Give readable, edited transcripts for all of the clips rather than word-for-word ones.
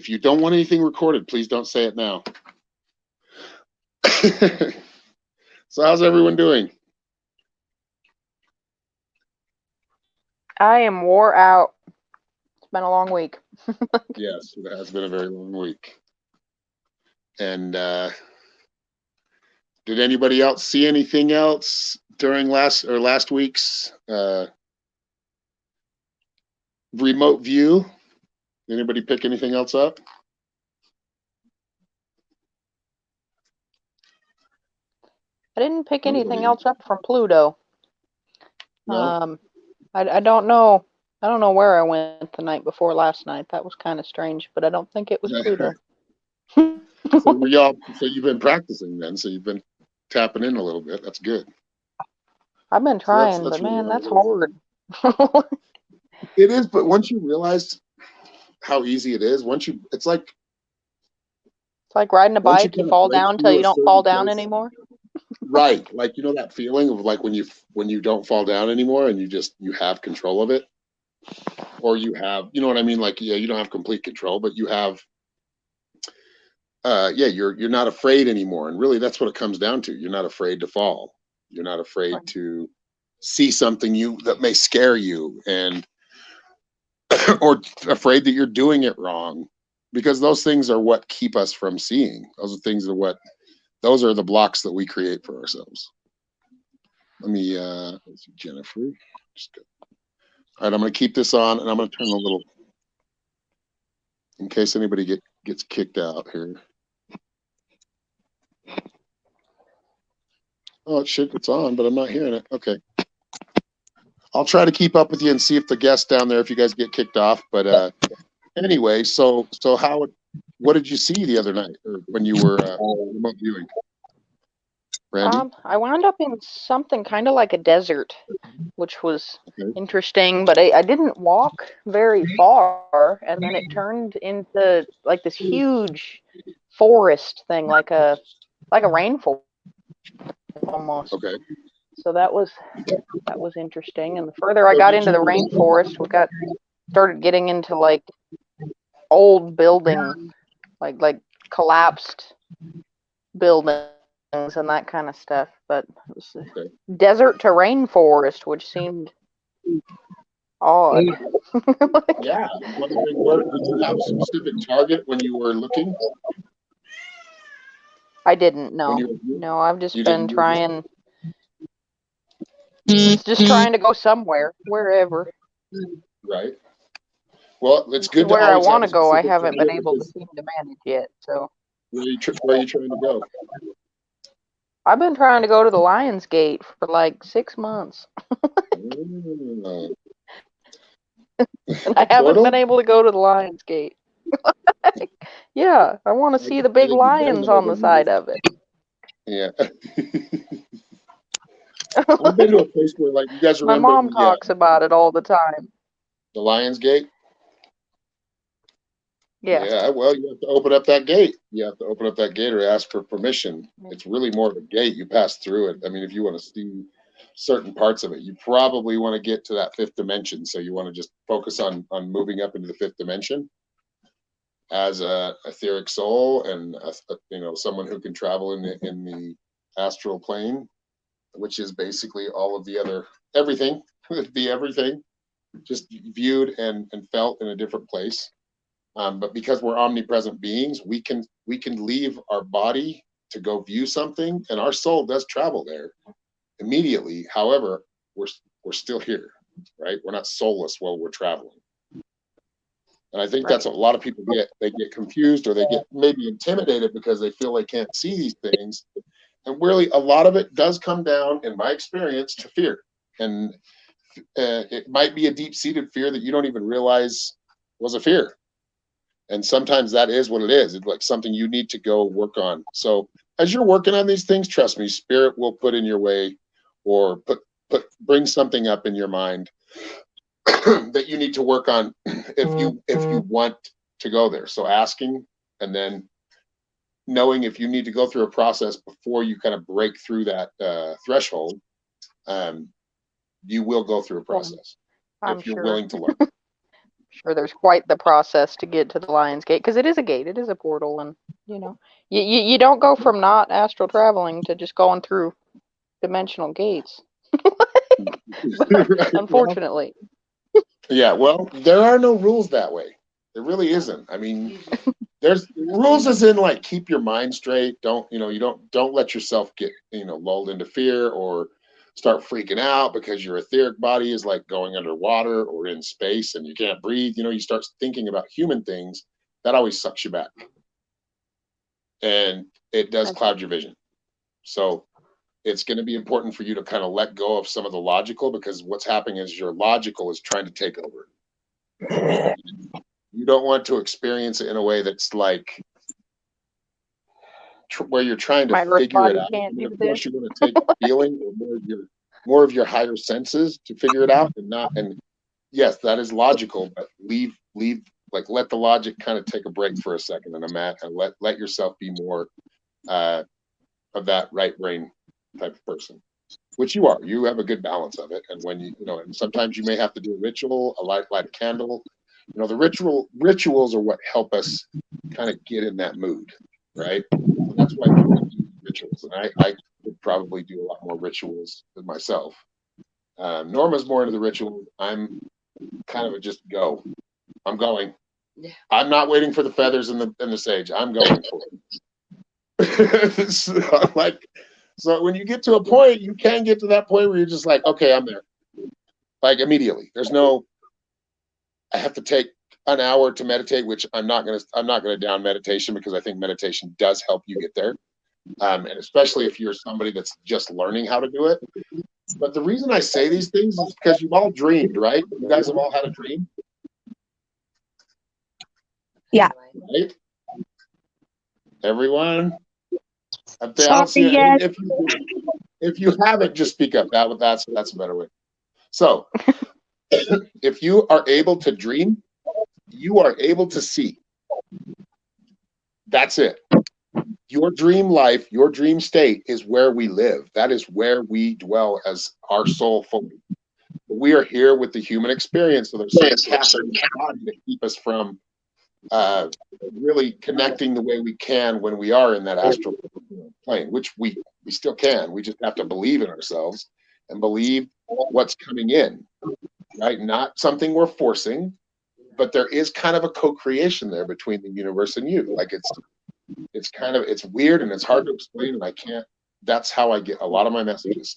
If you don't want anything recorded, please don't say it now. So how's everyone doing? I am wore out. It's been a long week. Yes, it has been a very long week. And did anybody else see anything else during last week's remote view? Anybody pick anything else up? I didn't pick anything else up from Pluto. No? I don't know. I don't know where I went the night before last night. That was kind of strange, but I don't think it was Pluto. So you've been practicing then. So you've been tapping in a little bit. That's good. I've been trying, but man, that's hard. It is, but once you realize how easy it is, it's like riding a bike. You fall down till you don't fall down anymore. Right, like that feeling of like when you don't fall down anymore and you have control of it, or you have, you know what I mean? Like, yeah, you don't have complete control, but you have. You're not afraid anymore, and really, that's what it comes down to. You're not afraid to fall. You're not afraid to see something that may scare you, and or afraid that you're doing it wrong, because those things are what keep us from seeing. Those are the blocks that we create for ourselves. Let me let's see, Jennifer. All right, I'm going to keep this on, and I'm going to turn a little, in case anybody gets kicked out here. Oh, it's on, but I'm not hearing it. Okay. I'll try to keep up with you and see if the guests down there, if you guys get kicked off. But anyway, so what did you see the other night, or when you were remote viewing? Randy? I wound up in something kind of like a desert, which was interesting, but I didn't walk very far, and then it turned into like this huge forest thing, like a rainforest almost. Okay. So that was interesting. And the further I got into the rainforest, we started getting into like old buildings, like collapsed buildings and that kind of stuff. But it was desert to rainforest, which seemed odd. Yeah. Did you have a specific target when you were looking? I didn't know. No, I've just been trying. Just trying to go somewhere, wherever. Right. Well, it's good where I want to go. I haven't been able to seem to manage yet. So. Where are you trying to go? I've been trying to go to the Lions Gate for like 6 months. And I haven't been able to go to the Lions Gate. Yeah, I want to see the big lions on the side of it. Yeah. I've been to a place where, like, you guys remember. My mom talks about it all the time. The Lions Gate? Yeah. Yeah, well, you have to open up that gate. You have to open up that gate or ask for permission. It's really more of a gate. You pass through it. I mean, if you want to see certain parts of it, you probably want to get to that fifth dimension. So you want to just focus on moving up into the fifth dimension as a etheric soul and someone who can travel in the astral plane, which is basically all of the other everything, just viewed and felt in a different place. But because we're omnipresent beings, we can leave our body to go view something, and our soul does travel there immediately. However, we're still here, right? We're not soulless while we're traveling. And I think that's what a lot of people get. They get confused, or they get maybe intimidated because they feel they can't see these things. And really, a lot of it does come down, in my experience, to fear. And it might be a deep-seated fear that you don't even realize was a fear. And sometimes that is what it is. It's like something you need to go work on. So as you're working on these things, trust me, spirit will put in your way, or bring something up in your mind that you need to work on if you want to go there. So asking, and then knowing if you need to go through a process before you kind of break through that threshold, you will go through a process if you're willing to learn. Sure, there's quite the process to get to the Lion's Gate, because it is a gate, it is a portal, and you don't go from not astral traveling to just going through dimensional gates. Right. Unfortunately. Yeah, well, there are no rules that way. There really isn't. I mean, there's rules as in like keep your mind straight. Don't let yourself get, lulled into fear or start freaking out because your etheric body is like going underwater or in space and you can't breathe. You start thinking about human things, that always sucks you back. And it does cloud your vision. So it's going to be important for you to kind of let go of some of the logical, because what's happening is your logical is trying to take over. You don't want to experience it in a way that's like where you're trying to figure it out. Of course, you want to take feeling or more of your higher senses to figure it out, and yes, that is logical, but like let the logic kind of take a break for a second and let yourself be more of that right brain type of person, which you are. You have a good balance of it, and when and sometimes you may have to do a ritual, light a candle. The rituals are what help us kind of get in that mood, right? So that's why people do rituals, and I would probably do a lot more rituals than myself. Norma's more into the ritual. I'm kind of a just go. I'm going. I'm not waiting for the feathers and the sage. I'm going for it. So when you get to a point, you can get to that point where you're just like, okay, I'm there. Like immediately. There's no, I have to take an hour to meditate, which I'm not gonna down meditation, because I think meditation does help you get there. And especially if you're somebody that's just learning how to do it. But the reason I say these things is because you've all dreamed, right? You guys have all had a dream. Yeah. Right? Everyone? Sorry, yes. If you haven't, just speak up. That's a better way. So if you are able to dream, you are able to see. That's it. Your dream life, your dream state is where we live. That is where we dwell as our soul fully. We are here with the human experience, so there's certain happening in the body to keep us from really connecting the way we can when we are in that astral plane, which we still can. We just have to believe in ourselves and believe what's coming in, right? Not something we're forcing, but there is kind of a co-creation there between the universe and you. Like it's weird and it's hard to explain, and that's how I get a lot of my messages.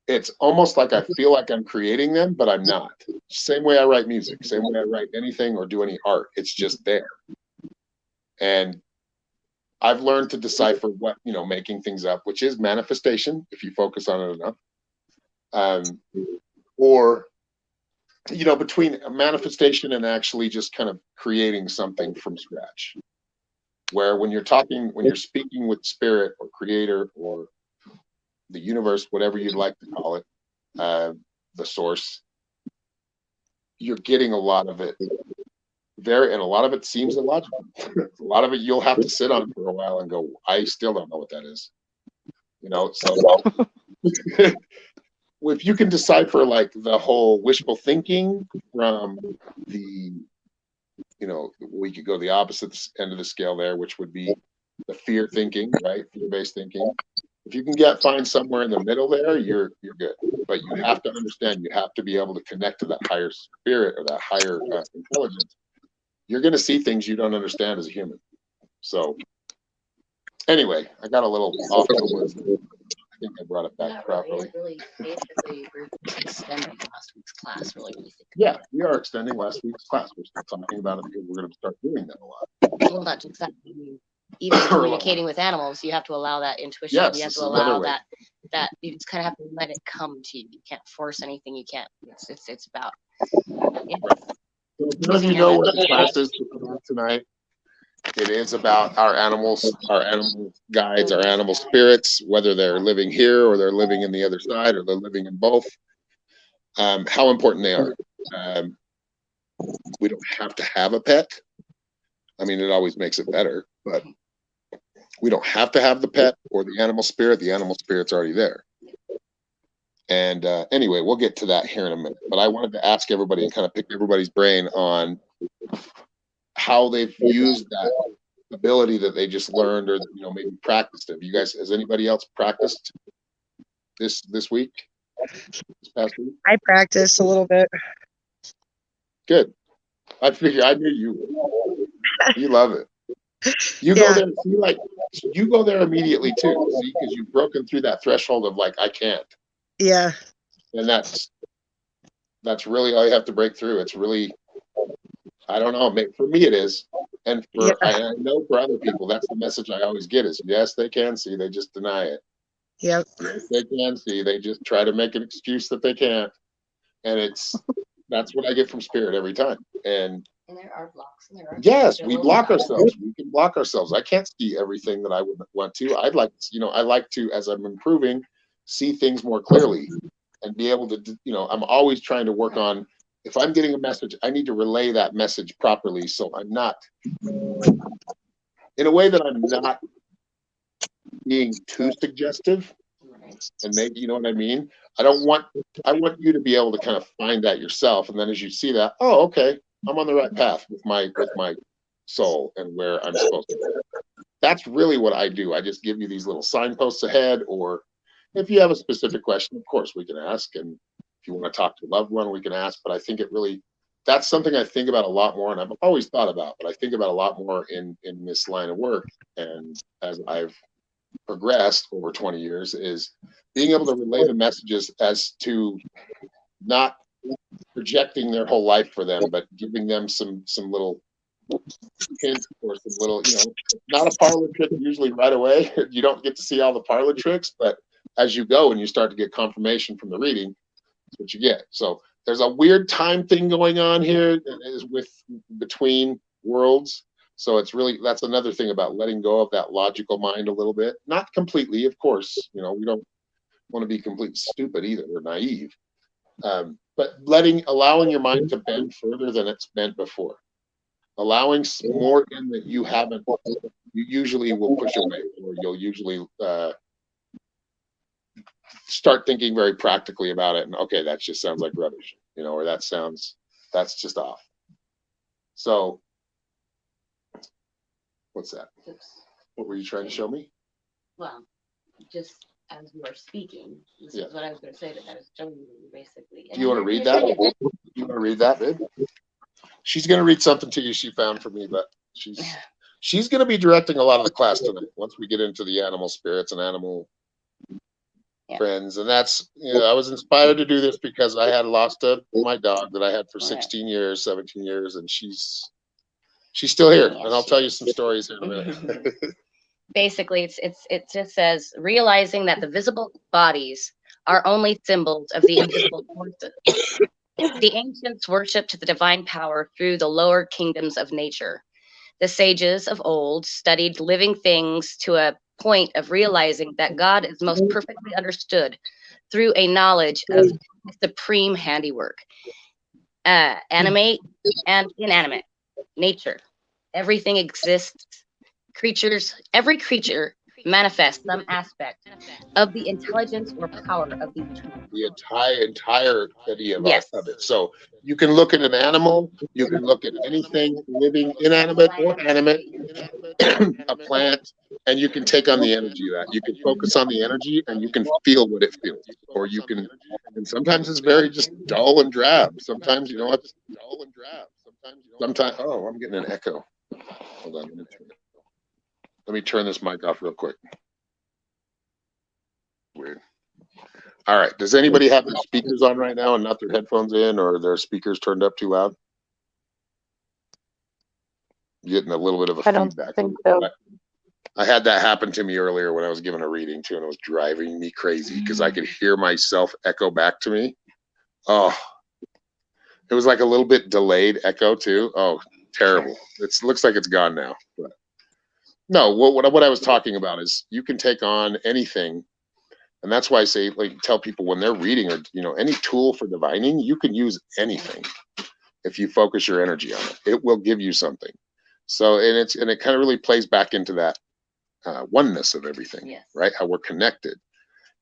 It's almost like I feel like I'm creating them, but I'm not. Same way I write music, same way I write anything or do any art. It's just there. And I've learned to decipher what, making things up, which is manifestation, if you focus on it enough. Or, between a manifestation and actually just kind of creating something from scratch. Where when you're speaking with spirit or creator or the universe, whatever you'd like to call it, the source, you're getting a lot of it there, and a lot of it seems illogical. A lot of it you'll have to sit on for a while and go, I still don't know what that is. So if you can decipher like the whole wishful thinking from the, we could go the opposite end of the scale there, which would be the fear thinking, right? Fear-based thinking. If you can find somewhere in the middle there, you're good. But you have to understand, you have to be able to connect to that higher spirit or that higher intelligence. You're going to see things you don't understand as a human. So anyway, I got a little off the woods. I think I brought it back properly. Basically, we're extending last week's class, really. Yeah, we are extending last week's class. We're still talking about it because we're going to start doing that a lot. Well, not just that. Even communicating with animals, you have to allow that intuition. Yes, you have to allow that you just kind of have to let it come to you. You can't force anything. You can't. It's about. Yeah. Right. So if none of you know what the class is tonight, it is about our animals, our animal guides, our animal spirits, whether they're living here or they're living in the other side or they're living in both. How important they are. We don't have to have a pet. I mean, it always makes it better, but we don't have to have the pet or the animal spirit. The animal spirit's already there. And anyway, we'll get to that here in a minute. But I wanted to ask everybody and kind of pick everybody's brain on how they've used that ability that they just learned, or maybe practiced it. You guys, has anybody else practiced this week? This past week? I practiced a little bit. Good. I knew you would. You love it. You Yeah. go there, see, like, you go there immediately too, see, because you've broken through that threshold of like, I can't. Yeah. And that's really all you have to break through. It's really, I don't know, for me it is. And Yeah. I know for other people, that's the message I always get is, yes, they can see, they just deny it. Yep. Yes, they can see, they just try to make an excuse that they can't. And that's what I get from Spirit every time. And there are blocks. And there are yes, we block ourselves. We can block ourselves. I can't see everything that I would want to. I like to, as I'm improving, see things more clearly and be able to, I'm always trying to work on, if I'm getting a message, I need to relay that message properly. So I'm not, in a way that I'm not being too suggestive, and maybe, you know what I mean? I want you to be able to kind of find that yourself. And then as you see that, oh, okay, I'm on the right path with my soul and where I'm supposed to be. That's really what I do. I just give you these little signposts ahead, or if you have a specific question, of course we can ask. And if you want to talk to a loved one, we can ask. But I think that's something I think about a lot more, and I've always thought about, but I think about a lot more in this line of work. And as I've progressed over 20 years, is being able to relay the messages as to not projecting their whole life for them, but giving them some little hints or some little, not a parlor trick usually right away. You don't get to see all the parlor tricks, but as you go and you start to get confirmation from the reading, that's what you get. So there's a weird time thing going on here is between worlds. So that's another thing about letting go of that logical mind a little bit. Not completely, of course. We don't want to be completely stupid either, or naive. But allowing your mind to bend further than it's bent before. Allowing more in that you usually will push away, or you'll usually start thinking very practically about it. And okay, that just sounds like rubbish, or that's just off. So what's that? What were you trying to show me? Well, just as you are speaking, this is what I was going to say, that I was showing you basically. Do you want to read that? Do you want to read that, babe? She's going to read something to you she found for me, but she's going to be directing a lot of the class tonight once we get into the animal spirits and animal friends. And that's, I was inspired to do this because I had lost my dog that I had for 16 years, 17 years, and she's still here. And I'll tell you some stories here in a minute. Basically, it just says, realizing that the visible bodies are only symbols of the invisible forces. The ancients worshipped the divine power through the lower kingdoms of nature. The sages of old studied living things to a point of realizing that God is most perfectly understood through a knowledge of supreme handiwork. Animate and inanimate nature. Everything exists. Every creature manifests some aspect of the intelligence or power of the entirety of it. So you can look at an animal, you can look at anything living, inanimate or animate, a plant, and you can take on the energy of that. You can focus on the energy and you can feel what it feels. Or you can, and sometimes it's very just dull and drab. Sometimes, it's dull and drab. Sometimes, oh, I'm getting an echo. Hold on. Let me turn this mic off real quick. Weird. All right. Does anybody have their speakers on right now and not their headphones in, or their speakers turned up too loud? Getting a little bit of a feedback. I don't think so. I had that happen to me earlier when I was giving a reading too, and it was driving me crazy because I could hear myself echo back to me. Oh, it was like a little bit delayed echo too. Oh, terrible. It looks like it's gone now. But no, what I was talking about is you can take on anything. And that's why I say, tell people when they're reading, or, any tool for divining, you can use anything if you focus your energy on it. It will give you something. So, and it kind of really plays back into that oneness of everything, right? How we're connected.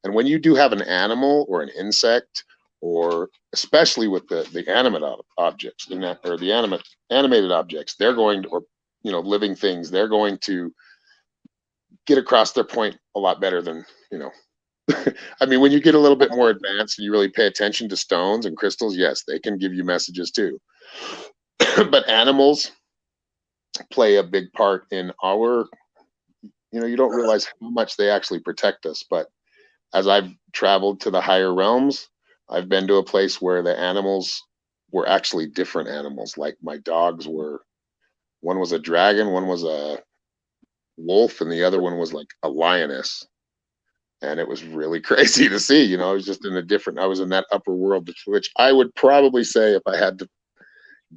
And when you do have an animal or an insect, or especially with the animate objects in that, or the animated objects, they're going to, or living things, they're going to get across their point a lot better than I mean, when you get a little bit more advanced and you really pay attention to stones and crystals, yes, they can give you messages too. But animals play a big part in our, you don't realize how much they actually protect us. But as I've traveled to the higher realms, I've been to a place where the animals were actually different animals. Like my dogs were, one was a dragon, one was a wolf, and the other one was like a lioness. And it was really crazy to see. I was just I was in that upper world, which I would probably say, if I had to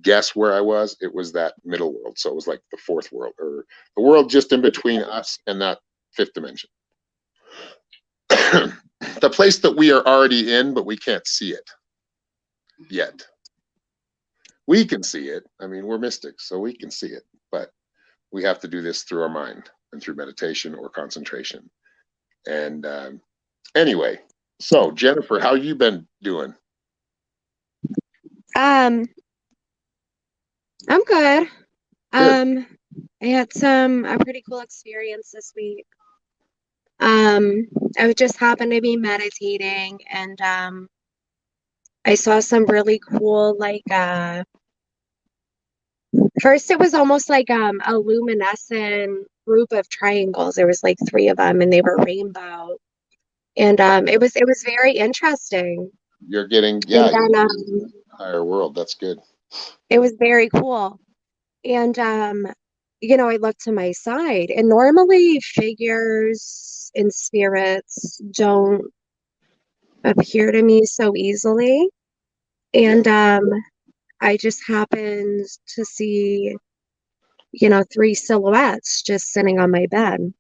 guess where I was, it was that middle world. So it was like the fourth world, or the world just in between us and that fifth dimension. The place that we are already in, but we can't see it yet. We can see it. I mean, we're mystics, so we can see it, but we have to do this through our mind and through meditation or concentration. And anyway, so Jennifer, how you been doing? I'm good. I had a pretty cool experience this week. I just happened to be meditating, and I saw some really cool, like first it was almost like a luminescent group of triangles. There was like 3 of them, and they were rainbow. And it was very interesting. You're getting, And you're then getting higher world. That's good. it was very cool. And I looked to my side, and normally figures and spirits don't appear to me so easily. And I just happened to see, 3 silhouettes just sitting on my bed.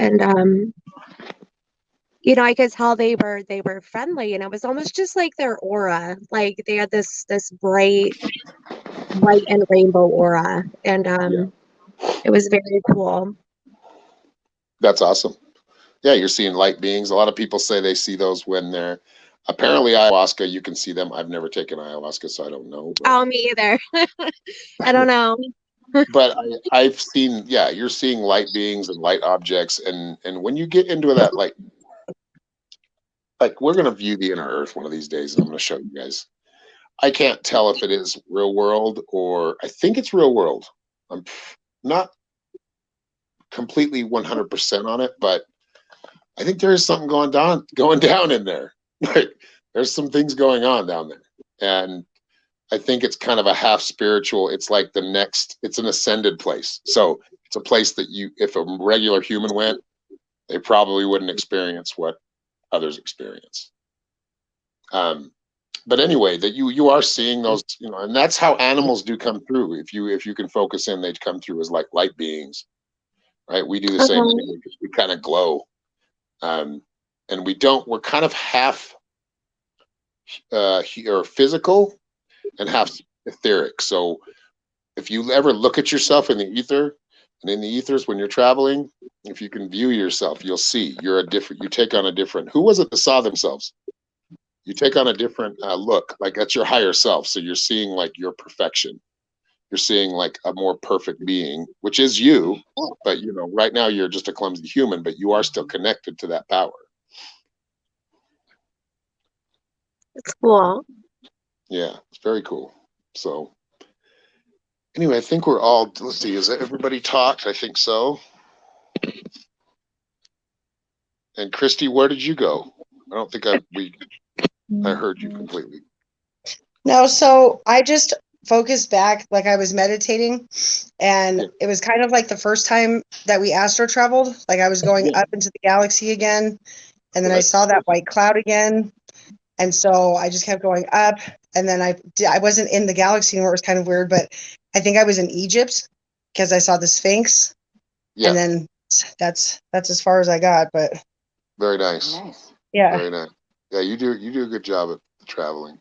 And I could tell they were friendly, and it was almost just like their aura. Like they had this bright white and rainbow aura. And it was very cool. That's awesome. Yeah, you're seeing light beings. A lot of people say they see those when they're, apparently ayahuasca, you can see them. I've never taken ayahuasca, so I don't know. But, Oh, me either. I don't know. but I've seen, yeah, you're seeing light beings and light objects. And when you get into that, like we're going to view the inner earth one of these days, and I'm going to show you guys. I can't tell if it is real world, or I think it's real world. I'm not completely 100% on it, but I think there is something going down in there. Like there's some things going on down there. And I think it's kind of a half spiritual. It's like it's an ascended place. So it's a place that if a regular human went, they probably wouldn't experience what others experience. But anyway, that you are seeing those, and that's how animals do come through. If you can focus in, they come through as like light beings, right? We do the same thing. We kind of glow. And we're kind of half or physical and half etheric. So if you ever look at yourself in the ether, and in the ethers when you're traveling, if you can view yourself, you'll see you take on a different, who was it that saw themselves? You take on a different look, like that's your higher self. So you're seeing like your perfection. You're seeing like a more perfect being, which is you, but right now you're just a clumsy human, but you are still connected to that power. It's cool. Yeah, it's very cool. So anyway, I think we're all, let's see, is everybody talked? I think so. And Christy, where did you go? I don't think I heard you completely. No, so I just focused back, like I was meditating, and it was kind of like the first time that we astro traveled. Like I was going up into the galaxy again, and then I saw that white cloud again, and so I just kept going up, and then I wasn't in the galaxy anymore. It was kind of weird, but I think I was in Egypt because I saw the Sphinx, and then that's as far as I got. But very nice. Yeah, very nice. Yeah, you do a good job at traveling.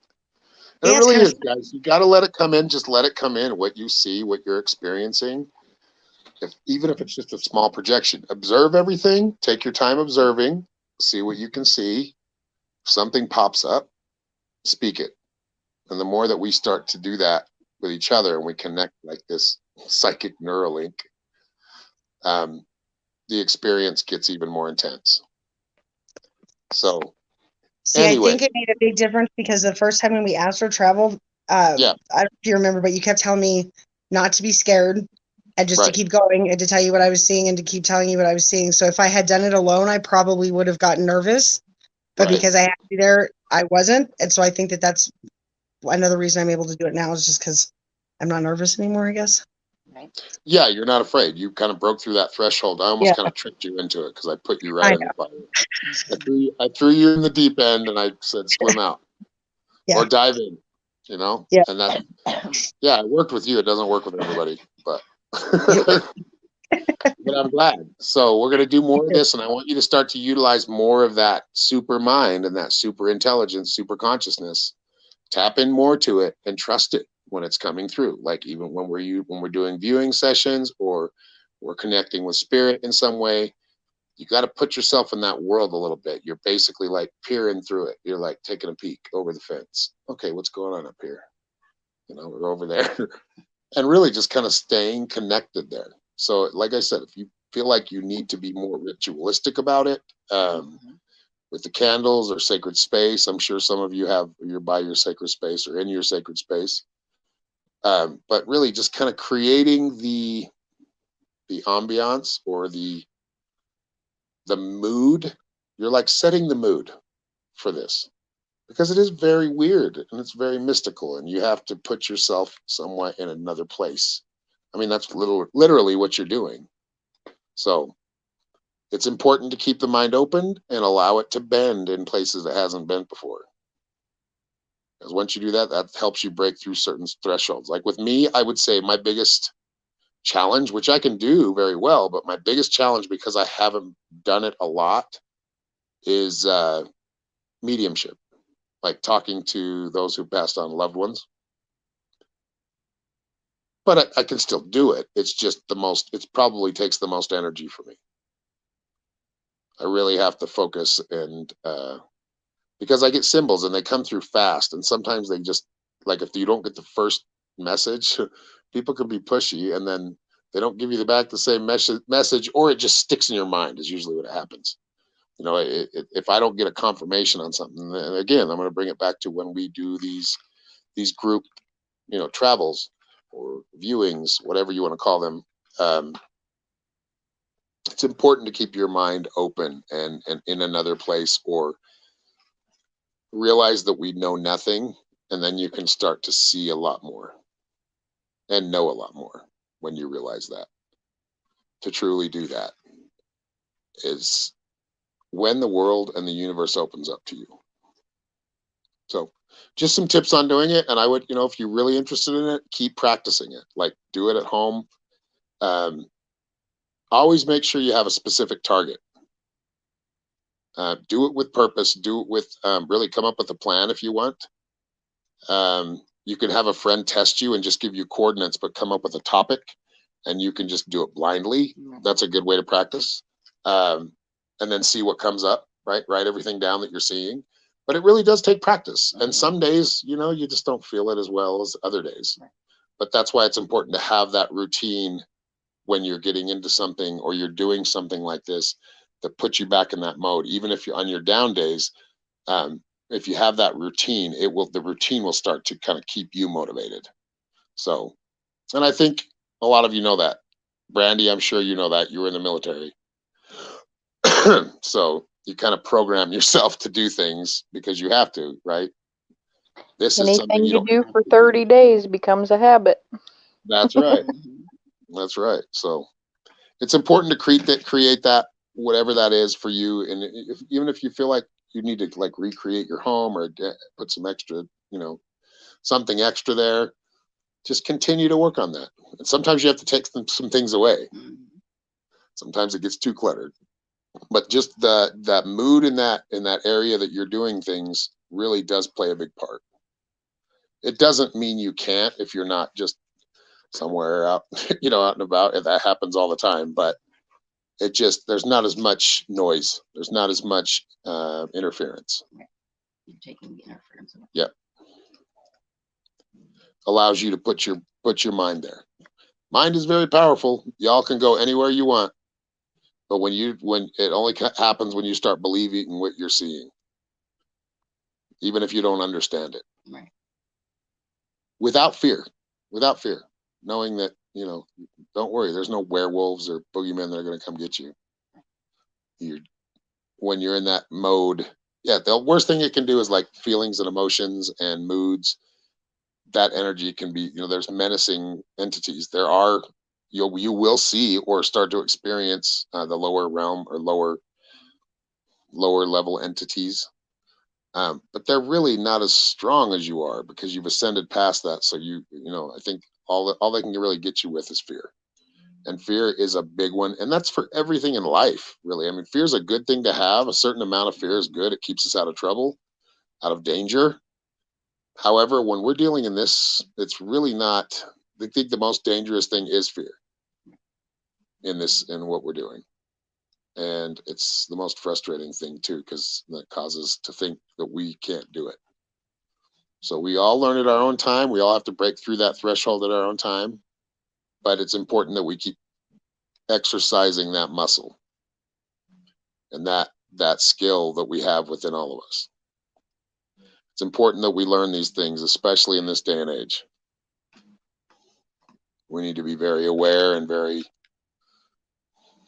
And it really is, guys. You got to let it come in. Just let it come in. What you see, what you're experiencing. Even if it's just a small projection, observe everything. Take your time observing. see what you can see. If something pops up, speak it. And the more that we start to do that with each other and we connect like this psychic Neuralink, the experience gets even more intense. So See, anyway. I think it made a big difference because the first time when we astro traveled, Yeah. I don't know if you remember, but you kept telling me not to be scared and just to Right. keep going and to tell you what I was seeing and to keep telling you what I was seeing. So if I had done it alone, I probably would have gotten nervous. But Right. because I had to be there, I wasn't. And so I think that that's another reason I'm able to do it now is just because I'm not nervous anymore, I guess. Yeah, you're not afraid. You kind of broke through that threshold. I almost Yeah. kind of tricked you into it because I put you I right in the fire. I threw you in the deep end and I said, swim out Yeah. or dive in, you know? Yeah. And that, yeah, it worked with you. It doesn't work with everybody, but, but I'm glad. So we're going to do more of this and I want you to start to utilize more of that super mind and that super intelligence, super consciousness. Tap in more to it and trust it when it's coming through. Like even when we're doing viewing sessions or we're connecting with spirit in some way, you got to put yourself in that world a little bit. You're basically like peering through it. You're like taking a peek over the fence. Okay, what's going on up here? You know, we're over there. And really just kind of staying connected there. So like I said, if you feel like you need to be more ritualistic about it, with the candles or sacred space, I'm sure some of you you're by your sacred space or in your sacred space. But really just kind of creating the ambiance or the mood. You're like setting the mood for this because it is very weird and it's very mystical and you have to put yourself somewhat in another place. I mean, that's literally what you're doing. So it's important to keep the mind open and allow it to bend in places it hasn't bent before. Because once you do that, that helps you break through certain thresholds. Like with me, I would say my biggest challenge, which I can do very well, but my biggest challenge because I haven't done it a lot is mediumship, like talking to those who passed on loved ones. But I can still do it. It's just it probably takes the most energy for me. I really have to focus and because I get symbols and they come through fast and sometimes they just like if you don't get the first message, people can be pushy and then they don't give you the same message or it just sticks in your mind is usually what happens. You know, if I don't get a confirmation on something, then again, I'm going to bring it back to when we do these group, travels or viewings, whatever you want to call them. It's important to keep your mind open and in another place or realize that we know nothing, and then you can start to see a lot more and know a lot more when you realize that. To truly do that is when the world and the universe opens up to you. So just some tips on doing it. And I would, if you're really interested in it, keep practicing it. Like do it at home. Always make sure you have a specific target. Do it with purpose. Do it with really come up with a plan if you want. You can have a friend test you and just give you coordinates, but come up with a topic and you can just do it blindly. That's a good way to practice. And then see what comes up, right? Write everything down that you're seeing. But it really does take practice. And some days, you just don't feel it as well as other days. But that's why it's important to have that routine when you're getting into something or you're doing something like this that puts you back in that mode. Even if you're on your down days, if you have that routine, the routine will start to kind of keep you motivated. So, and I think a lot of you know that. Brandy, I'm sure you know that. You were in the military. So you kind of program yourself to do things because you have to, right? This is something Anything you you don't do have for to 30 days becomes a habit. That's right. That's right. So it's important to create that, whatever that is for you. And even if you feel like you need to like recreate your home or put some extra, something extra there, just continue to work on that. And sometimes you have to take some things away. Sometimes it gets too cluttered. But just that mood in that area that you're doing things really does play a big part. It doesn't mean you can't if you're not just somewhere out, out and about. That happens all the time. But It just, there's not as much noise. There's not as much interference. You're taking the interference away. Yep. Allows you to put your mind there. Mind is very powerful. Y'all can go anywhere you want. But when it only happens when you start believing in what you're seeing, even if you don't understand it. Right. Without fear, knowing that, don't worry, there's no werewolves or boogeymen that are going to come get you. When you're in that mode, yeah, the worst thing it can do is like feelings and emotions and moods. That energy can be, there's menacing entities. There are, you will see or start to experience the lower realm or lower level entities. But they're really not as strong as you are because you've ascended past that. So I think all they can really get you with is fear. And fear is a big one. And that's for everything in life, really. I mean, fear is a good thing to have. A certain amount of fear is good. It keeps us out of trouble, out of danger. However, when we're dealing in this, it's really not, I think the most dangerous thing is fear in what we're doing. And it's the most frustrating thing too, because that causes to think that we can't do it. So we all learn at our own time. We all have to break through that threshold at our own time. But it's important that we keep exercising that muscle and that skill that we have within all of us. It's important that we learn these things, especially in this day and age. We need to be very aware and very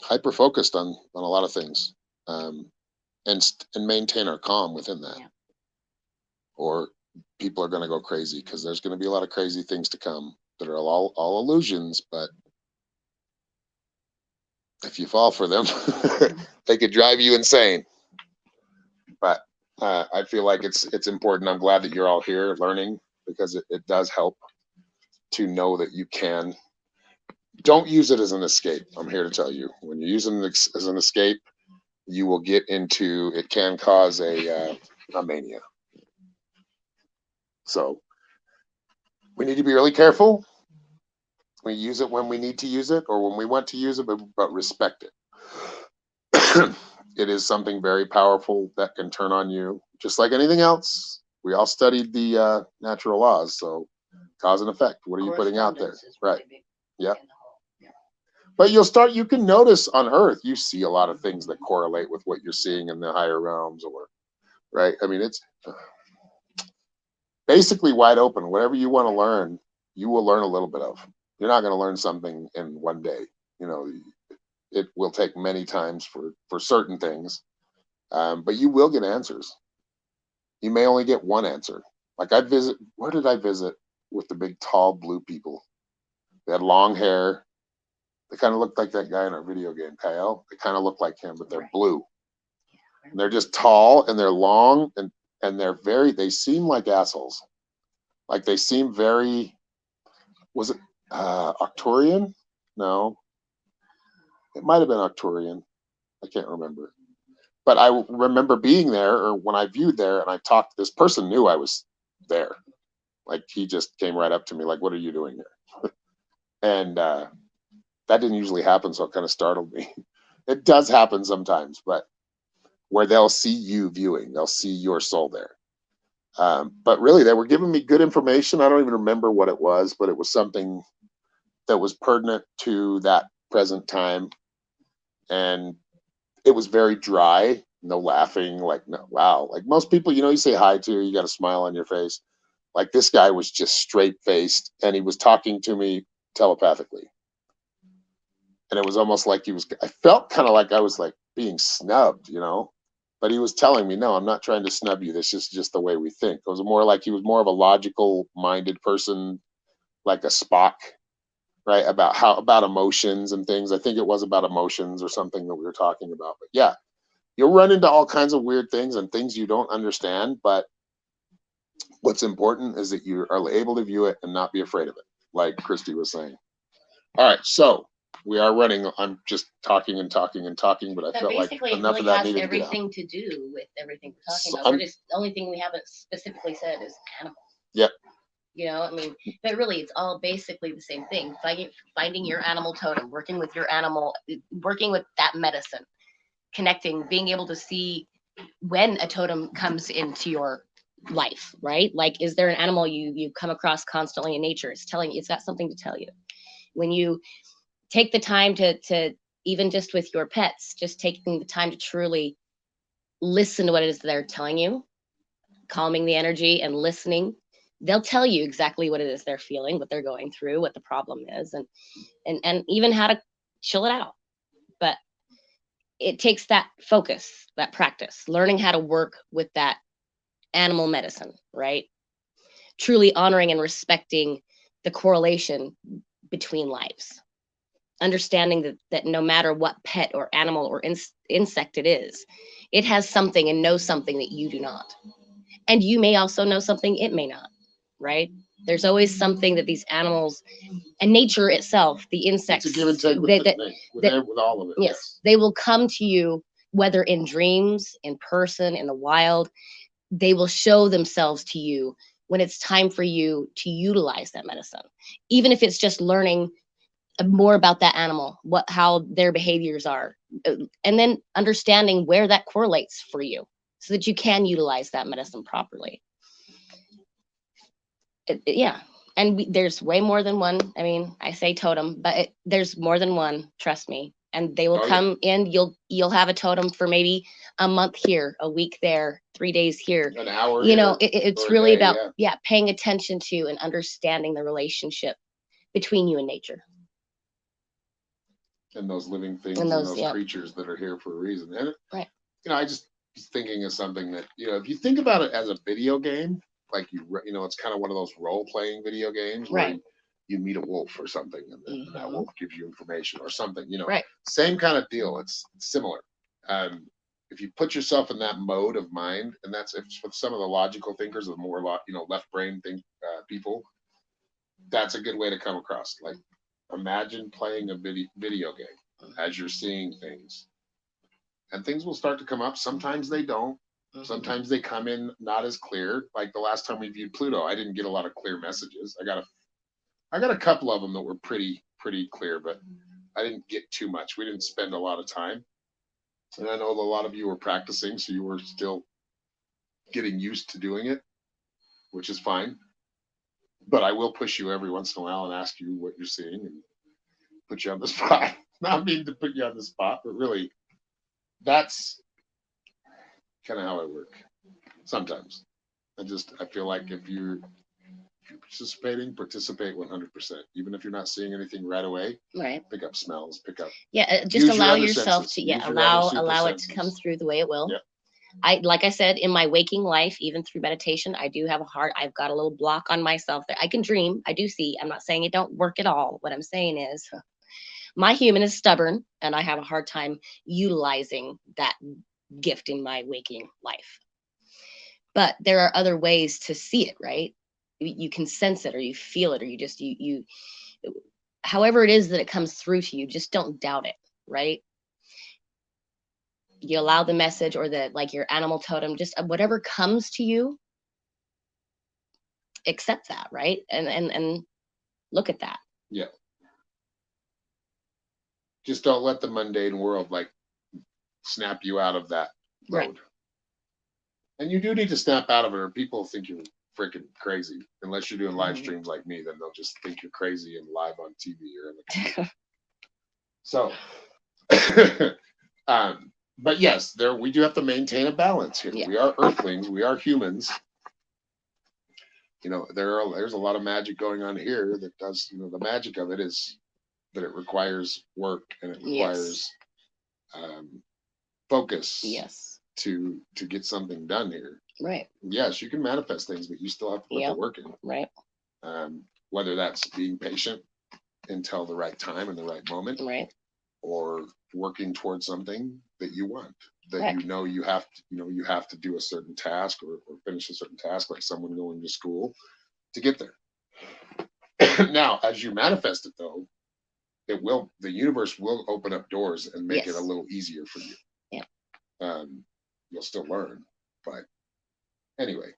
hyper focused on a lot of things, and maintain our calm within that. Yeah. Or people are going to go crazy because there's going to be a lot of crazy things to come that are all illusions. But if you fall for them, they could drive you insane. But I feel like it's important. I'm glad that you're all here learning, because it does help to know that you can. Don't use it as an escape. I'm here to tell you, when you use it as an escape, you will get into, it can cause a mania. So we need to be really careful. We use it when we need to use it or when we want to use it, but respect it. It is something very powerful that can turn on you, just like anything else. We all studied the natural laws, so cause and effect. What are you putting out there? Right. Yep. But you can notice on Earth, you see a lot of things that correlate with what you're seeing in the higher realms, right? I mean, it's basically wide open. Whatever you want to learn, you will learn a little bit of. You're not going to learn something in one day. It will take many times for certain things, but you will get answers. You may only get one answer. Like where did I visit with the big, tall, blue people? They had long hair. They kind of looked like that guy in our video game, Kyle. They kind of look like him, but they're blue. And they're just tall and they're long and they seem like assholes. Like they seem very, was it Arcturian? No. It might have been Arcturian. I can't remember. But I remember being there, or when I viewed there and I talked, this person knew I was there. Like he just came right up to me like, what are you doing here? And that didn't usually happen, so it kind of startled me. It does happen sometimes, but where they'll see you viewing, they'll see your soul there. But really, they were giving me good information. I don't even remember what it was, but it was something that was pertinent to that present time. And it was very dry, no laughing, like, no, wow. Like most people, you say hi to, you got a smile on your face. Like this guy was just straight faced and he was talking to me telepathically. And it was almost like I felt kind of like I was like being snubbed, but he was telling me, no, I'm not trying to snub you. This is just the way we think. It was more like he was more of a logical minded person, like a Spock, right? About emotions and things. I think it was about emotions or something that we were talking about. But yeah, you'll run into all kinds of weird things and things you don't understand. But what's important is that you are able to view it and not be afraid of it, like Christy was saying. All right, so we are running. I'm just talking and talking and talking, but I felt like enough of that needed to get out. Everything to do with everything we're talking about. The only thing we haven't specifically said is animals. Yep. You know, I mean, but really, it's all basically the same thing. Finding your animal totem, working with your animal, working with that medicine, connecting, being able to see when a totem comes into your life, right? Like, is there an animal you come across constantly in nature? It's telling you, it's got something to tell you. When you take the time to even just with your pets, just taking the time to truly listen to what it is they're telling you, calming the energy and listening, they'll tell you exactly what it is they're feeling, what they're going through, what the problem is, and even how to chill it out. But it takes that focus, that practice, learning how to work with that animal medicine, right? Truly honoring and respecting the correlation between lives. Understanding that no matter what pet or animal or insect it is, it has something and knows something that you do not. And you may also know something it may not, right? There's always something that these animals and nature itself, the insects, It's a give and take with all of it. Yes, they will come to you, whether in dreams, in person, in the wild. They will show themselves to you when it's time for you to utilize that medicine, even if it's just learning more about that animal, how their behaviors are, and then understanding where that correlates for you so that you can utilize that medicine properly. Yeah. And there's way more than one. I mean, I say totem, but there's more than one, trust me. And they will come in, you'll have a totem for maybe a month here, a week there, 3 days here, an hour. You know, it's really about paying attention to and understanding the relationship between you and nature. And those living things and those creatures that are here for a reason. And right. You know, I just was thinking of something that, you know, if you think about it as a video game, like you know, it's kind of one of those role-playing video games where right. you meet a wolf or something, and then that wolf gives you information or something, you know. Right. Same kind of deal. It's similar. If you put yourself in that mode of mind, and that's if with some of the logical thinkers, the more left brain people, that's a good way to come across. Like, imagine playing a video game as you're seeing things, and things will start to come up. Sometimes they don't. Sometimes they come in not as clear. Like the last time we viewed Pluto, I didn't get a lot of clear messages. I got a couple of them that were pretty clear, but I didn't get too much. We didn't spend a lot of time. And I know a lot of you were practicing, so you were still getting used to doing it, which is fine. But I will push you every once in a while and ask you what you're seeing and put you on the spot. Not mean to put you on the spot, but really, that's kind of how I work. Sometimes I feel like if you're participate 100%, even if you're not seeing anything right away. Right. Pick up smells, just allow yourself to allow it to come through the way it will. Yeah. Like I said, in my waking life, even through meditation, I do have I've got a little block on myself that I can dream. I do see. I'm not saying it don't work at all. What I'm saying is my human is stubborn and I have a hard time utilizing that gift in my waking life. But there are other ways to see it, right? You can sense it or you feel it or you just, however it is that it comes through to you, just don't doubt it, right? You allow the message or like your animal totem, just whatever comes to you, accept that, right? And look at that. Yeah. Just don't let the mundane world like snap you out of that mode. Right. And you do need to snap out of it or people think you're freaking crazy. Unless you're doing live streams like me, then they'll just think you're crazy and live on TV or in the So but yes, we do have to maintain a balance here. Yeah. We are earthlings, we are humans. You know, there's a lot of magic going on here that does, you know, the magic of it is that it requires work and it requires focus. Yes. To get something done here. Right. Yes, you can manifest things, but you still have to put the work in. Right. Whether that's being patient until the right time and the right moment. Right. Or working towards something that you want. That you have to do a certain task or finish a certain task, like someone going to school to get there. Now, as you manifest it though, the universe will open up doors and make it a little easier for you. Yeah. You'll still learn, but anyway,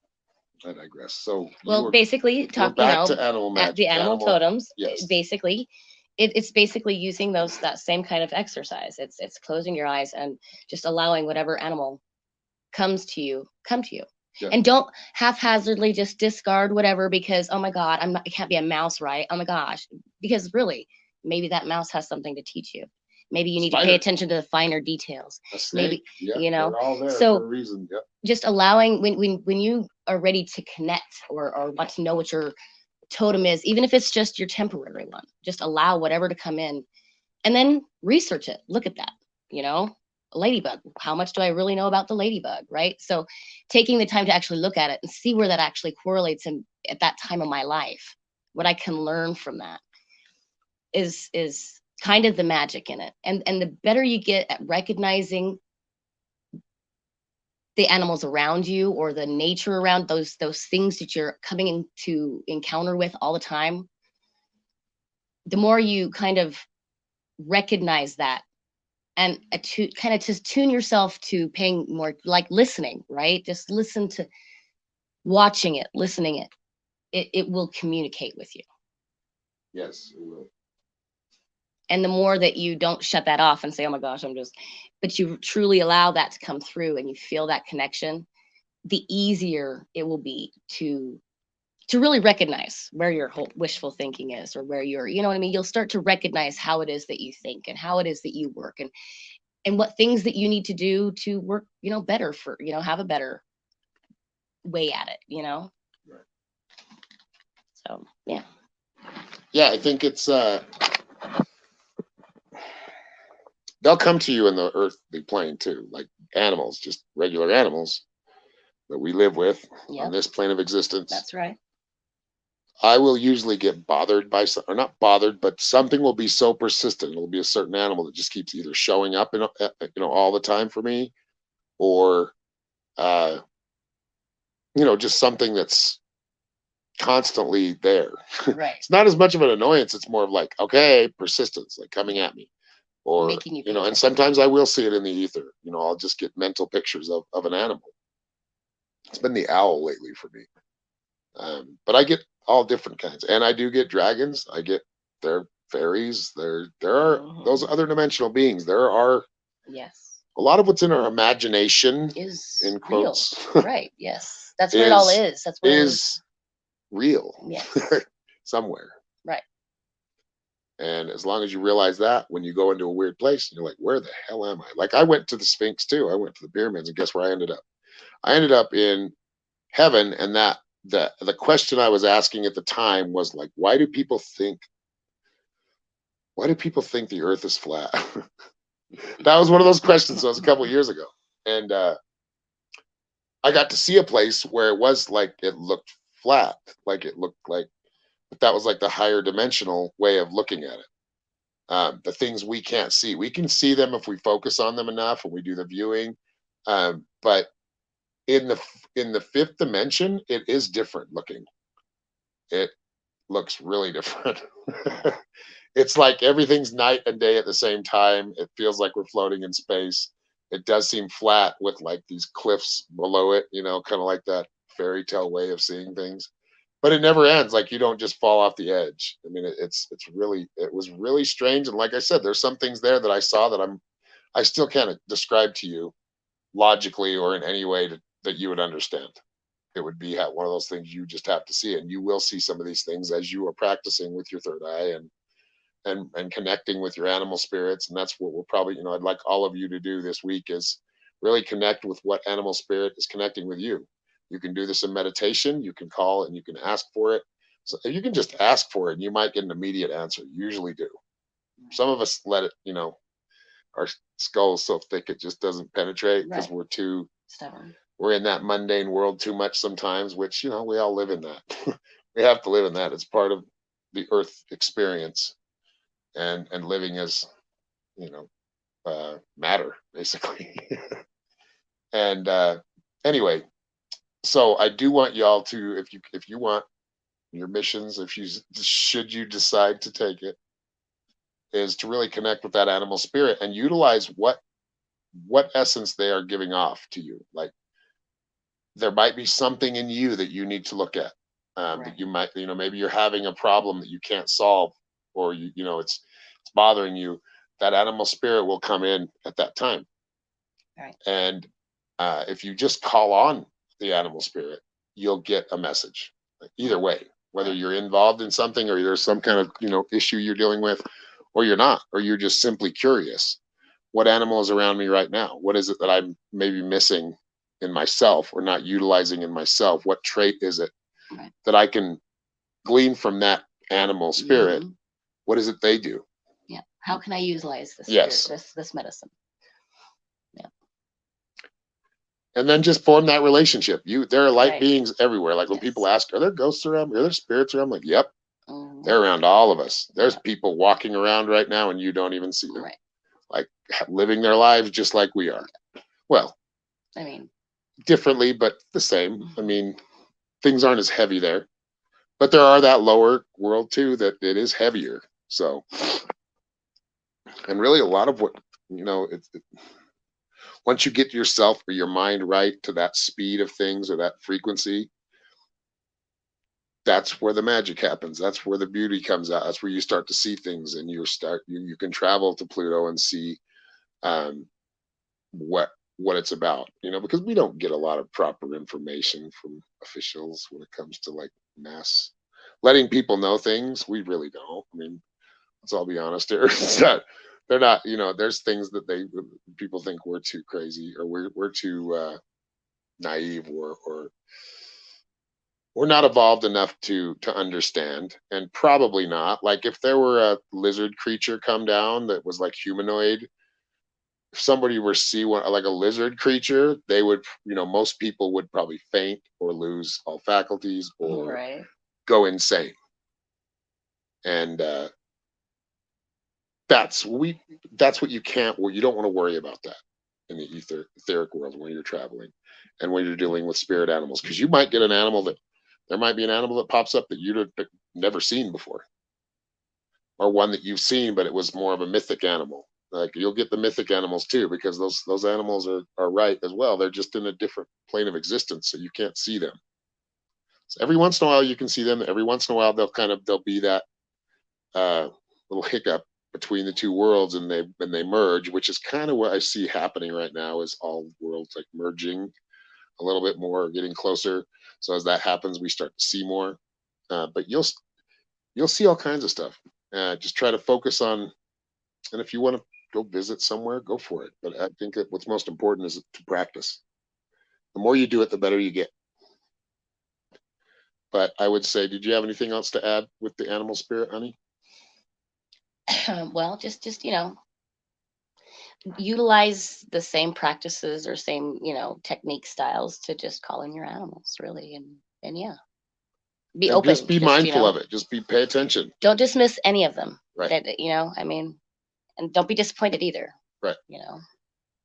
I digress. So Well, basically, we're back to animal magic. at the animal totems. Yes. Basically, it's basically using that same kind of exercise. It's closing your eyes and just allowing whatever animal comes to you, come to you. Yeah. And don't haphazardly just discard whatever because, oh my God, it can't be a mouse, right? Oh my gosh. Because really, maybe that mouse has something to teach you. Maybe you need to pay attention to the finer details. A snake, Maybe, you know, they're all there so for a reason. Yep. just allowing when you are ready to connect or want to know what your totem is, even if it's just your temporary one, just allow whatever to come in and then research it. Look at that, you know, a ladybug. How much do I really know about the ladybug, right? So taking the time to actually look at it and see where that actually correlates in at that time of my life, what I can learn from that is kind of the magic in it. And the better you get at recognizing the animals around you or the nature around those things that you're coming into encounter with all the time, the more you kind of recognize that and to kind of just tune yourself to paying more, like listening, right? Just listen to watching it, listening it will communicate with you. Yes, it will. And the more that you don't shut that off and say, oh my gosh, but you truly allow that to come through and you feel that connection, the easier it will be to really recognize where your whole wishful thinking is or where you're, you know what I mean? You'll start to recognize how it is that you think and how it is that you work and what things that you need to do to work, you know, better for, you know, have a better way at it, you know? Right. So, yeah. Yeah, I think it's, they'll come to you in the earthly plane too, like animals, just regular animals that we live with on this plane of existence. That's right. I will usually get bothered by or not bothered, but something will be so persistent. It'll be a certain animal that just keeps either showing up, all the time for me, or, just something that's constantly there. Right. It's not as much of an annoyance. It's more of like, okay, persistence, like coming at me, or, Making you pay and attention. sometimes I will see it in the ether. I'll just get mental pictures of an animal. It's been the owl lately for me. But I get all different kinds, and I do get dragons. I get their fairies. There are those other dimensional beings. There are Yes. a lot of what's in our imagination Is in real. quotes. Right. Yes. That's what it all is. That's what is real. Yes. Somewhere. Right. And as long as you realize that, when you go into a weird place, you're like, where the hell am I? Like I went to the Sphinx too. I went to the pyramids, and guess where I ended up? I ended up in heaven, and that the question I was asking at the time was like, why do people think the earth is flat? That was one of those questions. That was a couple of years ago. And I got to see a place where it was like, it looked flat, like it looked like, but that was like the higher dimensional way of looking at it. The things we can't see, we can see them if we focus on them enough and we do the viewing. But in the fifth dimension, it is different looking. It looks really different. It's like everything's night and day at the same time. It feels like we're floating in space. It does seem flat with like these cliffs below it, kind of like that fairy tale way of seeing things. But it never ends. Like you don't just fall off the edge. I mean, it was really strange. And like I said, there's some things there that I saw that I still can't describe to you logically or in any way that you would understand. It would be one of those things you just have to see, and you will see some of these things as you are practicing with your third eye and connecting with your animal spirits. And that's what we're probably, I'd like all of you to do this week is really connect with what animal spirit is connecting with you. You can do this in meditation. You can call and you can ask for it. So you can just ask for it and you might get an immediate answer. You usually do. Some of us let it, our skull's so thick it just doesn't penetrate because we're too stubborn. We're in that mundane world too much sometimes, which, we all live in that. We have to live in that. It's part of the earth experience and living as, matter, basically. And anyway, so I do want y'all to, if you want your missions, should you decide to take it, is to really connect with that animal spirit and utilize what essence they are giving off to you. Like, there might be something in you that you need to look at. Right. That you might, maybe you're having a problem that you can't solve, or it's bothering you. That animal spirit will come in at that time. Right. And if you just call on the animal spirit, you'll get a message. Either way, whether Right. you're involved in something, or there's some kind of issue you're dealing with, or you're not, or you're just simply curious. What animal is around me right now? What is it that I'm maybe missing in myself or not utilizing in myself? What trait is it Right. that I can glean from that animal spirit? Mhm. What is it they do? Yeah. How can I utilize this Yes. spirit, this medicine? And then just form that relationship. There are light Right. beings everywhere. Like when Yes. people ask, are there ghosts around? Are there spirits around? I'm like, yep, Mhm. they're around all of us. There's Yeah. people walking around right now and you don't even see them. Right. Like living their lives just like we are. Well, I mean, differently, but the same. I mean, things aren't as heavy there. But there are that lower world too that it is heavier. So, and really a lot of what, once you get yourself or your mind right to that speed of things or that frequency, that's where the magic happens. That's where the beauty comes out. That's where you start to see things, and you can travel to Pluto and see um, what it's about. Because we don't get a lot of proper information from officials when it comes to like mass letting people know things. We really don't. I mean, let's all be honest here. It's not, they're not. There's things that people think we're too crazy, or we're too naive, or we're not evolved enough to understand. And probably not. Like if there were a lizard creature come down that was like humanoid, if somebody were to see one like a lizard creature, they would, most people would probably faint or lose all faculties or right. go insane. And that's what you can't, well, you don't want to worry about that in the etheric world when you're traveling and when you're dealing with spirit animals, because you might get an animal that there might be an animal that pops up that you've never seen before, or one that you've seen but it was more of a mythic animal. Like you'll get the mythic animals too, because those animals are right as well. They're just in a different plane of existence, so you can't see them. So every once in a while you can see them. Every once in a while they'll be that little hiccup between the two worlds, and they merge, which is kind of what I see happening right now, is all worlds like merging a little bit more, getting closer. So as that happens, we start to see more. But you'll see all kinds of stuff. Just try to focus on, and if you want to go visit somewhere, go for it. But I think that what's most important is to practice. The more you do it, the better you get. But I would say, did you have anything else to add with the animal spirit, honey? Well, just utilize the same practices or same technique styles to just call in your animals, really, and yeah, be And open. just be mindful of it. Just pay attention. Don't dismiss any of them. Right. That I mean, and don't be disappointed either. Right.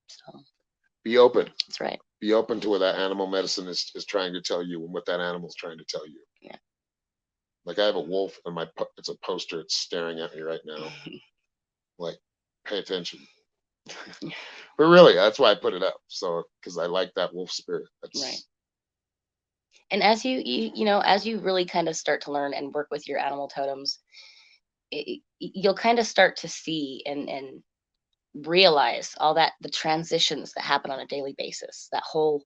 So Be open. that's right. Be open to what that animal medicine is trying to tell you, and what that animal is trying to tell you. Yeah. Like I have a wolf and it's a poster. It's staring at me right now. Like, pay attention. But really, that's why I put it up. So, because I like that wolf spirit. That's right. And as as you really kind of start to learn and work with your animal totems, you'll kind of start to see and realize all that, the transitions that happen on a daily basis. That whole,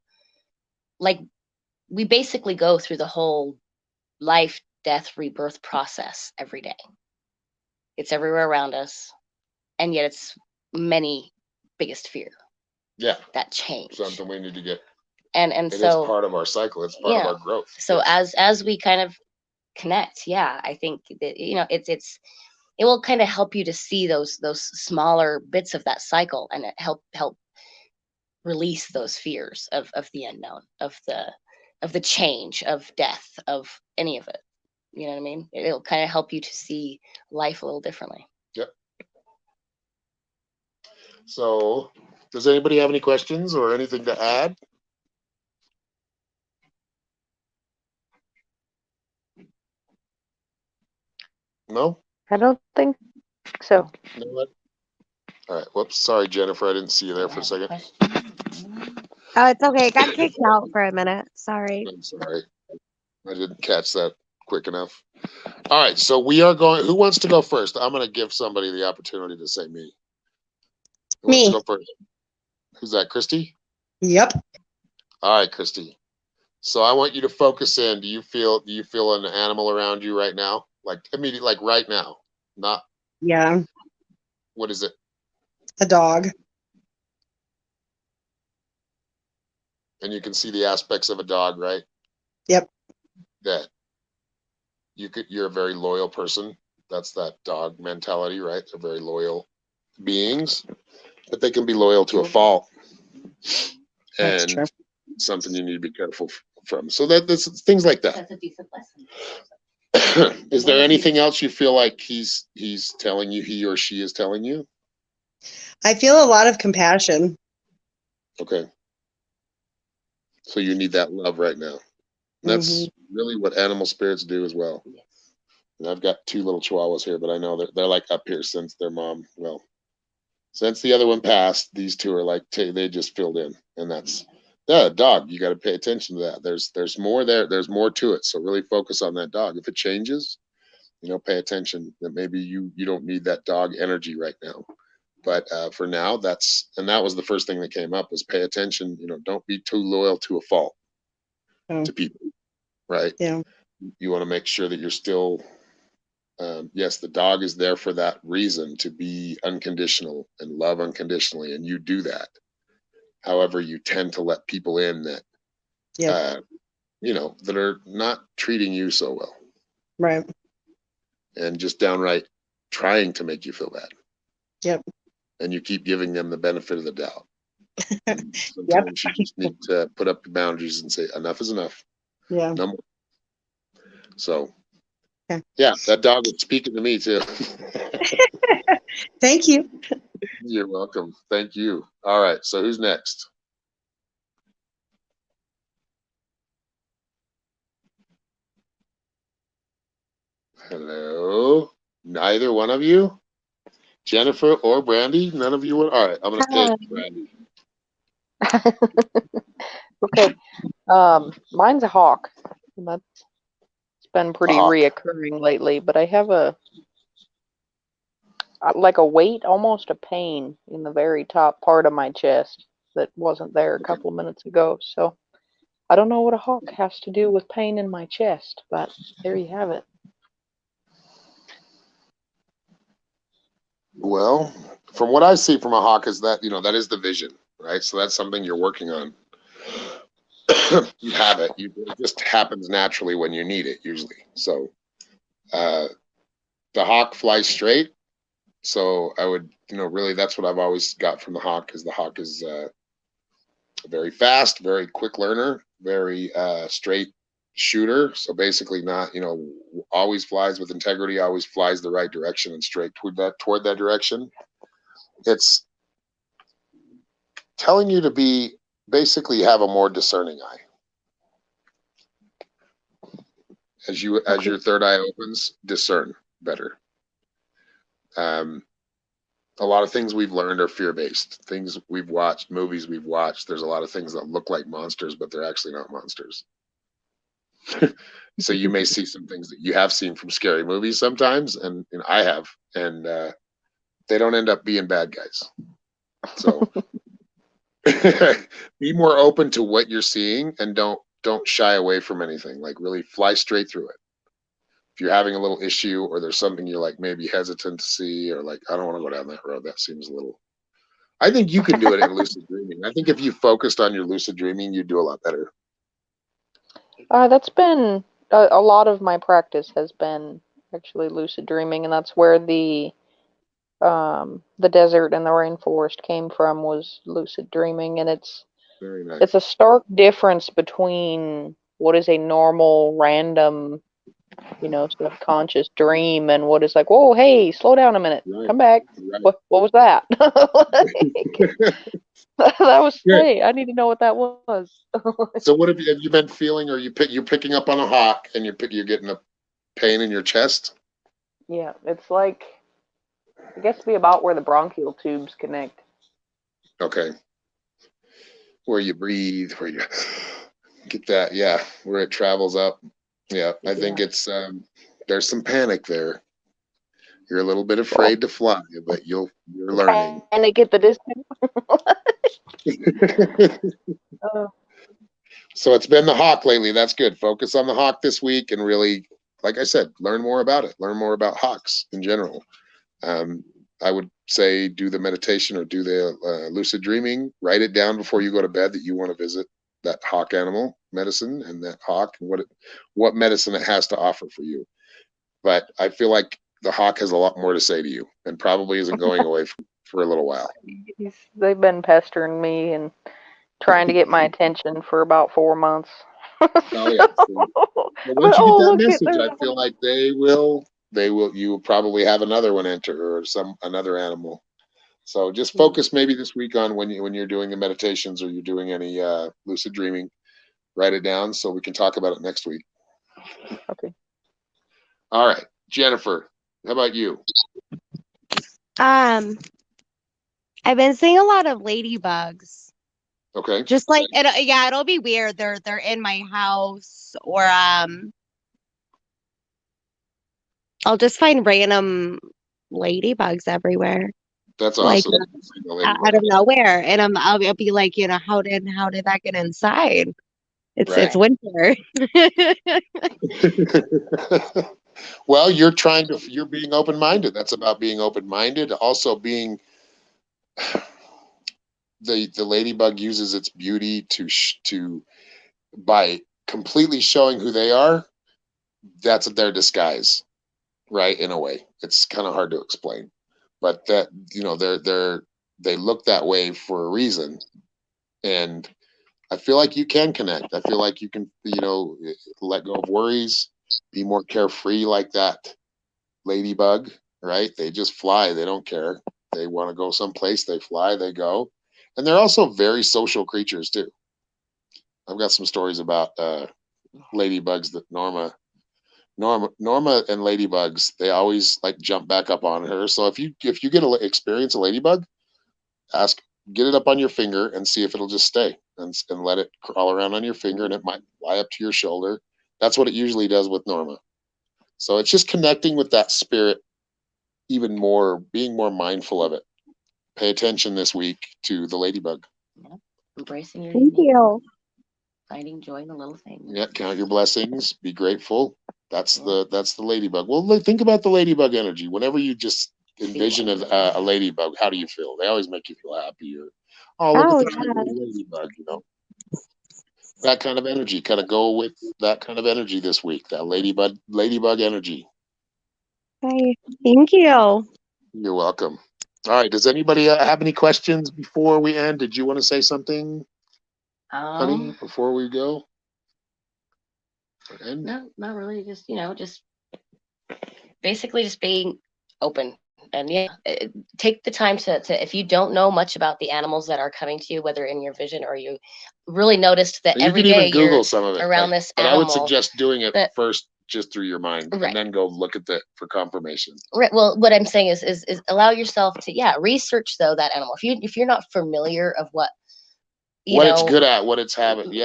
like, we basically go through the whole life, death, rebirth process every day. It's everywhere around us, and yet it's many biggest fear. Yeah. That change. Something we need to get. And it so is part of our cycle. It's part of our growth. So yes. as we kind of connect, I think that it will kind of help you to see those smaller bits of that cycle, and it help release those fears of the unknown, of the change, of death, of any of it. You know what I mean? It'll kind of help you to see life a little differently. Yep. So, does anybody have any questions or anything to add? No? I don't think so. No. All right. Whoops. Sorry, Jennifer. I didn't see you there for a second. Oh, it's okay. I got kicked out for a minute. Sorry. I'm sorry. I didn't catch that quick enough. All right, so we are going. Who wants to go first? I'm going to give somebody the opportunity to say me. Who wants to Me. go first? Who's that, Christy? Yep. All right, Christy. So I want you to focus in. Do you feel an animal around you right now? Like immediately, like right now. Not Yeah. what is it? A dog. And you can see the aspects of a dog, right? Yep. That you're a very loyal person. That's that dog mentality, right? They're very loyal beings, but they can be loyal to a fault. That's And true. something you need to be careful from. So that's things like that. That's a decent lesson. Is there anything else you feel like he's telling you, he or she is telling you? I feel a lot of compassion. Okay. So you need that love right now. That's really what animal spirits do as well. And I've got 2 little chihuahuas here, but I know they're like up here since their mom, well, since the other one passed, these 2 are like, they just filled in. And that's, yeah, dog, you got to pay attention to that. There's more there. There's more to it. So really focus on that dog. If it changes, pay attention that maybe you don't need that dog energy right now. But for now, that was the first thing that came up was pay attention. Don't be too loyal to a fault to people, right? Yeah. You want to make sure that you're still, yes, the dog is there for that reason, to be unconditional and love unconditionally, and you do that. However, you tend to let people in that, that are not treating you so well. Right. And just downright trying to make you feel bad. Yep. And you keep giving them the benefit of the doubt. Sometimes you just need to put up the boundaries and say, enough is enough. Yeah. No more. So, yeah, that dog was speaking to me too. Thank you. You're welcome. Thank you. All right. So who's next? Hello. Neither one of you? Jennifer or Brandy? None of you? All right. I'm going to pick Brandy. Okay. Mine's a hawk. And that's been pretty reoccurring lately, but I have like a weight, almost a pain in the very top part of my chest that wasn't there a couple of minutes ago. So I don't know what a hawk has to do with pain in my chest, but there you have it. Well, from what I see from a hawk is that, that is the vision, right? So that's something you're working on. You have it. It just happens naturally when you need it, usually. So the hawk flies straight. So I would, really that's what I've always got from the hawk, is the hawk is very fast, very quick learner, very straight shooter. So basically not, always flies with integrity, always flies the right direction and straight toward that direction. It's telling you to be, basically have a more discerning eye. As your third eye opens, discern better. A lot of things we've learned are fear-based. Things we've watched, movies we've watched, there's a lot of things that look like monsters, but they're actually not monsters. So you may see some things that you have seen from scary movies sometimes, and I have, and they don't end up being bad guys. So be more open to what you're seeing, and don't shy away from anything. Like really fly straight through it. If you're having a little issue, or there's something you're like maybe hesitant to see, or like, I don't want to go down that road, that seems a little, I think you can do it in lucid dreaming. I think if you focused on your lucid dreaming, you'd do a lot better. That's been a lot of my practice has been actually lucid dreaming, and that's where the desert and the rainforest came from, was lucid dreaming. And it's Very nice. It's a stark difference between what is a normal, random, subconscious dream, and what is like, whoa, hey, slow down a minute, come back. Right. What was that? That was, hey, I need to know what that was. So what have you been feeling? Or you're picking up on a hawk, and you're getting a pain in your chest? Yeah, it's like, it gets to be about where the bronchial tubes connect. Okay. Where you breathe, Get that, yeah, where it travels up. Yeah, I think it's there's some panic there. You're a little bit afraid to fly, but you're learning. And they get the discount. Oh, So it's been the hawk lately. That's good. Focus on the hawk this week and really, like I said, learn more about it. Learn more about hawks in general. I would say do the meditation or do the lucid dreaming. Write it down before you go to bed that you want to visit that hawk animal medicine and that hawk and what medicine it has to offer for you. But I feel like the hawk has a lot more to say to you and probably isn't going away for a little while. they've been pestering me and trying to get my attention for about 4 months. Oh yeah. So, well, once you get that message, I feel like they will. You will probably have another one enter or another animal. So just focus maybe this week on when you're doing the meditations or you're doing any lucid dreaming. Write it down so we can talk about it next week. Okay. All right, Jennifer. How about you? I've been seeing a lot of ladybugs. Okay. Just like it'll be weird. They're in my house or I'll just find random ladybugs everywhere. That's Like awesome. out of nowhere. And I'll be like, how did that get inside? It's winter. Well, you're being open-minded. That's about being open-minded. Also being the ladybug uses its beauty to by completely showing who they are. That's their disguise, right? In a way, it's kind of hard to explain, but that they look that way for a reason, and I feel like you can connect. I feel like you can let go of worries, be more carefree like that ladybug, right? They just fly. They don't care. They want to go someplace. They fly. They go, and they're also very social creatures too. I've got some stories about ladybugs that Norma and ladybugs, they always like jump back up on her. So if you get to experience a ladybug, get it up on your finger and see if it'll just stay and let it crawl around on your finger, and it might fly up to your shoulder. That's what it usually does with Norma. So it's just connecting with that spirit even more, being more mindful of it. Pay attention this week to the ladybug. Embracing your Thank you. finding joy in the little things. Yeah, count your blessings, be grateful. That's the ladybug. Well, think about the ladybug energy. Whenever you just envision a ladybug, how do you feel? They always make you feel happy. Or, look at the ladybug. That kind of energy. Kind of go with that kind of energy this week. That ladybug energy. Hey, thank you. You're welcome. All right. Does anybody have any questions before we end? Did you want to say something, honey, before we go? No, not really. Just basically just being open and take the time to if you don't know much about the animals that are coming to you, whether in your vision or you really noticed that every day even Google you're some of it around this but animal. I would suggest doing it first just through your mind and then go look at for confirmation. Right. Well, what I'm saying is allow yourself to research though that animal. If you're not familiar of what it's good at, what it's having, what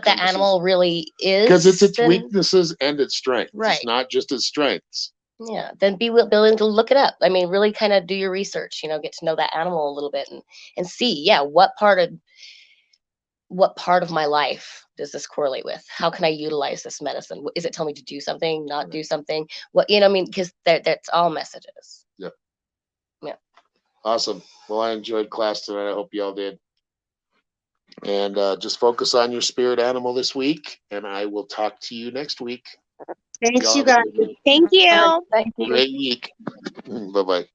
that animal really is, because it's its weaknesses and its strengths. Right. It's not just its strengths. Yeah, then be willing to look it up. I mean, really kind of do your research, get to know that animal a little bit and see, what part of my life does this correlate with? How can I utilize this medicine? Is it telling me to do something, not do something? What, because that's all messages. Yep. Yeah. Awesome. Well, I enjoyed class tonight. I hope you all did. And just focus on your spirit animal this week, and I will talk to you next week. Thanks, you guys. Thank you. Thank you. Great week. Bye-bye.